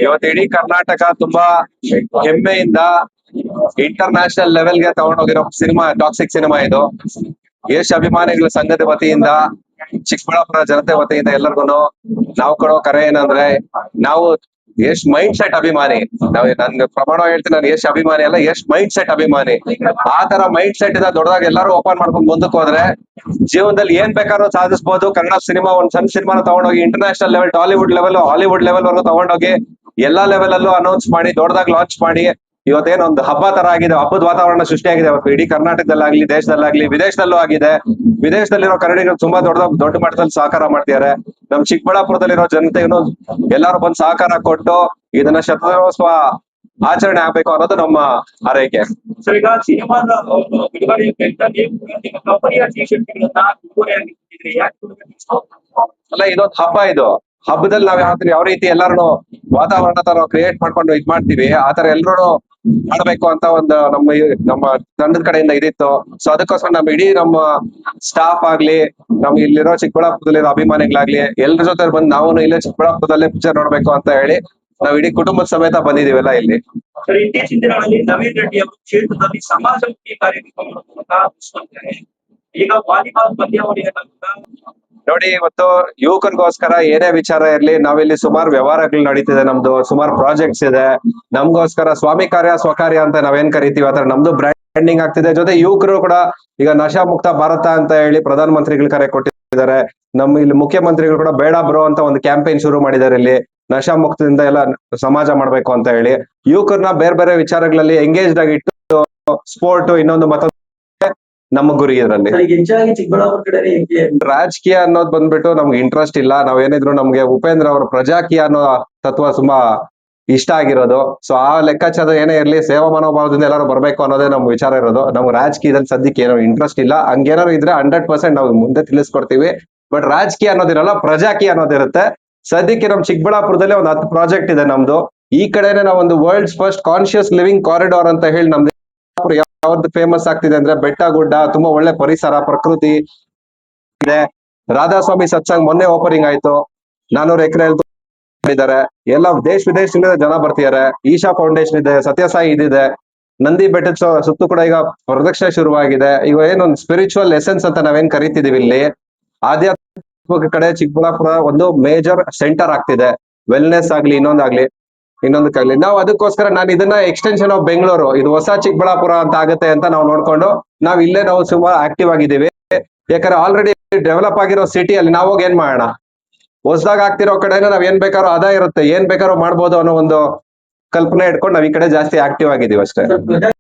ಇವತ್ತು ಇಡೀ ಕರ್ನಾಟಕ ತುಂಬಾ ಹೆಮ್ಮೆಯಿಂದ ಇಂಟರ್ ನ್ಯಾಷನಲ್ ಲೆವೆಲ್ಗೆ ತಗೊಂಡೋಗಿರೋ ಸಿನಿಮಾ ಟಾಕ್ಸಿಕ್ ಸಿನಿಮಾ ಇದು. ಯಶ್ ಅಭಿಮಾನಿಗಳ ಸಂಘದ ವತಿಯಿಂದ, ಚಿಕ್ಕಬಳ್ಳಾಪುರ ಜನತೆ ವತಿಯಿಂದ ಎಲ್ಲರಿಗೂ ನಾವು ಕೊಡೋ ಕರೆ ಏನಂದ್ರೆ, ನಾವು ಯಶ್ ಮೈಂಡ್ ಸೆಟ್ ಅಭಿಮಾನಿ. ನನ್ ಪ್ರಮಾಣ ಹೇಳ್ತೀನಿ, ನಾನು ಯಶ್ ಅಭಿಮಾನಿ ಅಲ್ಲ, ಯಶ್ ಮೈಂಡ್ ಸೆಟ್ ಅಭಿಮಾನಿ. ಆ ತರ ಮೈಂಡ್ ಸೆಟ್ ಇಂದ ದೊಡ್ಡದಾಗಿ ಎಲ್ಲರೂ ಓಪನ್ ಮಾಡ್ಕೊಂಡು ಮುಂದಕ್ಕೆ ಹೋದ್ರೆ ಜೀವನದಲ್ಲಿ ಏನ್ ಬೇಕಾದ್ರೂ ಸಾಧಿಸಬಹುದು. ಕನ್ನಡ ಸಿನಿಮಾ ಒಂದ್ ಸಣ್ಣ ಸಿನಿಮಾನ ತಗೊಂಡೋಗಿ international level, Tollywood level, Hollywood level ವರೆಗೂ ತಗೊಂಡೋಗಿ ಎಲ್ಲಾ ಲೆವೆಲ್ ಅಲ್ಲೂ ಅನೌನ್ಸ್ ಮಾಡಿ ದೊಡ್ಡದಾಗಿ ಲಾಂಚ್ ಮಾಡಿ ಇವತ್ತೇನೋ ಒಂದು ಹಬ್ಬ ತರ ಆಗಿದೆ. ಹಬ್ಬದ ವಾತಾವರಣ ಸೃಷ್ಟಿಯಾಗಿದೆ ಇವತ್ತು ಇಡೀ ಕರ್ನಾಟಕದಲ್ಲಾಗ್ಲಿ, ದೇಶದಲ್ಲಾಗ್ಲಿ, ವಿದೇಶದಲ್ಲೂ ಆಗಿದೆ. ವಿದೇಶದಲ್ಲಿರೋ ಕನ್ನಡಿಗರು ತುಂಬಾ ದೊಡ್ಡ ಮಟ್ಟದಲ್ಲಿ ಸಹಕಾರ ಮಾಡ್ತಿದ್ದಾರೆ. ನಮ್ ಚಿಕ್ಕಬಳ್ಳಾಪುರದಲ್ಲಿರೋ ಜನತೆಗೂ ಎಲ್ಲಾರು ಬಂದು ಸಹಕಾರ ಕೊಟ್ಟು ಇದನ್ನ ಶತಮಾನೋತ್ಸವ ಆಚರಣೆ ಆಗ್ಬೇಕು ಅನ್ನೋದು ನಮ್ಮ ಹಾರೈಕೆ. ಸರ್, ಈಗ ಸಿನಿಮಾದ ಬಿಡುಗಡೆ ನಿಮ್ಮ ಕಂಪನಿಯ ಟಿ ಶರ್ಟ್ಗಳನ್ನ ಉಡುಗೊರೆಯಾಗಿ ಅಲ್ಲ, ಇದೊಂದು ಹಬ್ಬ. ಇದು ಹಬ್ಬದಲ್ಲಿ ನಾವ್ ಯಾವ ರೀತಿ ಎಲ್ಲಾರು ವಾತಾವರಣ ತರ ಕ್ರಿಯೇಟ್ ಮಾಡ್ಕೊಂಡು ಇದ್ ಮಾಡ್ತೀವಿ, ಆತರ ಎಲ್ರು ಮಾಡ್ಬೇಕು ಅಂತ ಒಂದು ನಮ್ಮ ತಂಡದ ಕಡೆಯಿಂದ ಇದಿತ್ತು. ಸೊ ಅದಕ್ಕೋಸ್ಕರ ನಮ್ಮ ಸ್ಟಾಫ್ ಆಗ್ಲಿ, ನಮ್ಗೆ ಇಲ್ಲಿರೋ ಚಿಕ್ಕಬಳ್ಳಾಪುರದಲ್ಲಿರೋ ಅಭಿಮಾನಿಗಳಾಗ್ಲಿ ಎಲ್ರ ಜೊತೆ ಬಂದು ನಾವು ಇಲ್ಲೇ ಚಿಕ್ಕಬಳ್ಳಾಪುರದಲ್ಲೇ ಪಿಕ್ಚರ್ ನೋಡ್ಬೇಕು ಅಂತ ಹೇಳಿ ನಾವ್ ಇಡೀ ಕುಟುಂಬದ ಸಮೇತ ಬಂದಿದೀವಲ್ಲ ಇಲ್ಲಿ. ಸರ್, ಇತ್ತೀಚಿನ ದಿನಗಳಲ್ಲಿ ನವೀನ್ ರೆಡ್ಡಿ ಅವರು ಕ್ಷೇತ್ರದಲ್ಲಿ ಸಮಾಜಮುಖಿ ಕಾರ್ಯಕ್ರಮ ಈಗ ವಾಲಿಬಾಲ್ ಪಂದ್ಯಾವಳಿಯನ್ನ ನೋಡಿ, ಇವತ್ತು ಯುವಕರಿಗೋಸ್ಕರ ಏನೇ ವಿಚಾರ ಇರ್ಲಿ, ನಾವಿಲ್ಲಿ ಸುಮಾರು ವ್ಯವಹಾರಗಳು ನಡೀತಿದೆ, ನಮ್ದು ಸುಮಾರು ಪ್ರಾಜೆಕ್ಟ್ಸ್ ಇದೆ. ನಮ್ಗೋಸ್ಕರ ಸ್ವಾಮಿ ಕಾರ್ಯ ಸ್ವಕಾರ್ಯ ಅಂತ ನಾವೇನ್ ಕರಿತೀವಿ ಆತರ ನಮ್ದು ಬ್ರ್ಯಾಂಡಿಂಗ್ ಆಗ್ತಿದೆ. ಜೊತೆ ಯುವಕರು ಕೂಡ ಈಗ ನಶಾ ಮುಕ್ತ ಭಾರತ ಅಂತ ಹೇಳಿ ಪ್ರಧಾನ ಮಂತ್ರಿಗಳು ಕರೆ ಕೊಟ್ಟಿದ್ದಾರೆ. ನಮ್ಮ ಇಲ್ಲಿ ಮುಖ್ಯಮಂತ್ರಿಗಳು ಕೂಡ ಬೇಡ ಬ್ರೋ ಅಂತ ಒಂದು ಕ್ಯಾಂಪೇನ್ ಶುರು ಮಾಡಿದ್ದಾರೆ. ಇಲ್ಲಿ ನಶಾ ಮುಕ್ತದಿಂದ ಎಲ್ಲ ಸಮಾಜ ಮಾಡ್ಬೇಕು ಅಂತ ಹೇಳಿ ಯುವಕರನ್ನ ಬೇರೆ ಬೇರೆ ವಿಚಾರಗಳಲ್ಲಿ ಎಂಗೇಜ್ಡ್ ಆಗಿ ಇಟ್ಟು ಸ್ಪೋರ್ಟ್ ಇನ್ನೊಂದು ಮತ್ತೊಂದು ನಮ್ಮ ಗುರಿ ಇದರಲ್ಲಿ. ರಾಜಕೀಯ ಅನ್ನೋದು ಬಂದ್ಬಿಟ್ಟು ನಮ್ಗೆ ಇಂಟ್ರೆಸ್ಟ್ ಇಲ್ಲ. ನಾವೇನಿದ್ರು ನಮ್ಗೆ ಉಪೇಂದ್ರ ಅವರ ಪ್ರಜಾಕೀಯ ಅನ್ನೋ ತತ್ವ ತುಂಬಾ ಇಷ್ಟ ಆಗಿರೋದು. ಸೊ ಆ ಲೆಕ್ಕಾಚಾರ ಏನೇ ಇರ್ಲಿ, ಸೇವಾ ಮನೋಭಾವದಿಂದ ಎಲ್ಲರೂ ಬರ್ಬೇಕು ಅನ್ನೋದೇ ನಮ್ ವಿಚಾರ ಇರೋದು. ನಮ್ಗೆ ರಾಜಕೀಯದಲ್ಲಿ ಸದ್ಯಕ್ಕೆ ಏನೋ ಇಂಟ್ರೆಸ್ಟ್ ಇಲ್ಲ. ಹಂಗೇನಾದ್ರು ಇದ್ರೆ 100% ನಾವು ಮುಂದೆ ತಿಳಿಸ್ಕೊಡ್ತೀವಿ. ಬಟ್ ರಾಜಕೀಯ ಅನ್ನೋದಿರಲ್ಲ, ಪ್ರಜಾಕೀಯ ಅನ್ನೋದಿರುತ್ತೆ. ಸದ್ಯಕ್ಕೆ ನಮ್ ಚಿಕ್ಕಬಳ್ಳಾಪುರದಲ್ಲಿ ಒಂದು 10 ಪ್ರಾಜೆಕ್ಟ್ ಇದೆ ನಮ್ದು. ಈ ಕಡೆನೆ ನಾವು ಒಂದು world's first conscious living corridor ಅಂತ ಹೇಳಿ ನಮ್ದು ಯಾವ್ದು ಫೇಮಸ್ ಆಗ್ತಿದೆ ಅಂದ್ರೆ, ಬೆಟ್ಟ ಗುಡ್ಡ, ತುಂಬಾ ಒಳ್ಳೆ ಪರಿಸರ, ಪ್ರಕೃತಿ ಇದೆ. ರಾಧಾಸ್ವಾಮಿ ಸತ್ಸಂಗ್ ಮೊನ್ನೆ ಓಪನಿಂಗ್ ಆಯ್ತು. 400 ಎಕರೆ ಮಾಡಿದ್ದಾರೆ. ಎಲ್ಲ ದೇಶ ವಿದೇಶದಿಂದ ಜನ ಬರ್ತಿದ್ದಾರೆ. ಈಶಾ ಫೌಂಡೇಶನ್ ಇದೆ, ಸತ್ಯಸಾಯಿ ಇದಿದೆ. ನಂದಿ ಬೆಟ್ಟದ ಸುತ್ತು ಕೂಡ ಈಗ ಪ್ರದಕ್ಷಿಣೆ ಶುರುವಾಗಿದೆ. ಈಗ ಏನೊಂದು ಸ್ಪಿರಿಚುವಲ್ ಎಸೆನ್ಸ್ ಅಂತ ನಾವೇನ್ ಕರಿತಿದೀವಿ ಇಲ್ಲಿ, ಆಧ್ಯಾತ್ಮಿಕ ಕಡೆ ಚಿಕ್ಕಬಳ್ಳಾಪುರ ಒಂದು ಮೇಜರ್ ಸೆಂಟರ್ ಆಗ್ತಿದೆ. ವೆಲ್ನೆಸ್ ಆಗ್ಲಿ, ಇನ್ನೊಂದಕ್ಕಾಗ್ಲಿ ನಾವು ಅದಕ್ಕೋಸ್ಕರ ನಾನು ಇದನ್ನ ಎಕ್ಸ್ಟೆನ್ಷನ್ ಆಫ್ ಬೆಂಗಳೂರು, ಇದು ಹೊಸ ಚಿಕ್ಕಬಳ್ಳಾಪುರ ಅಂತ ಆಗುತ್ತೆ ಅಂತ ನಾವು ನೋಡ್ಕೊಂಡು ನಾವು ಸುಮಾರು ಆಕ್ಟಿವ್ ಆಗಿದ್ದೀವಿ. ಯಾಕಂದ್ರೆ ಆಲ್ರೆಡಿ ಡೆವಲಪ್ ಆಗಿರೋ ಸಿಟಿಯಲ್ಲಿ ನಾವು ಹೋಗಿ ಏನ್ ಮಾಡೋಣ, ಹೊಸದಾಗ ಆಗ್ತಿರೋ ಕಡೆನ ನಾವ್ ಏನ್ ಬೇಕಾದ್ರೂ ಆದಾಯ ಇರುತ್ತೆ, ಏನ್ ಬೇಕಾದ್ರೂ ಮಾಡ್ಬೋದು ಅನ್ನೋ ಒಂದು ಕಲ್ಪನೆ ಇಟ್ಕೊಂಡು ನಾವ್ ಈ ಕಡೆ ಜಾಸ್ತಿ ಆಕ್ಟಿವ್ ಆಗಿದ್ದೀವಿ ಅಷ್ಟೇ.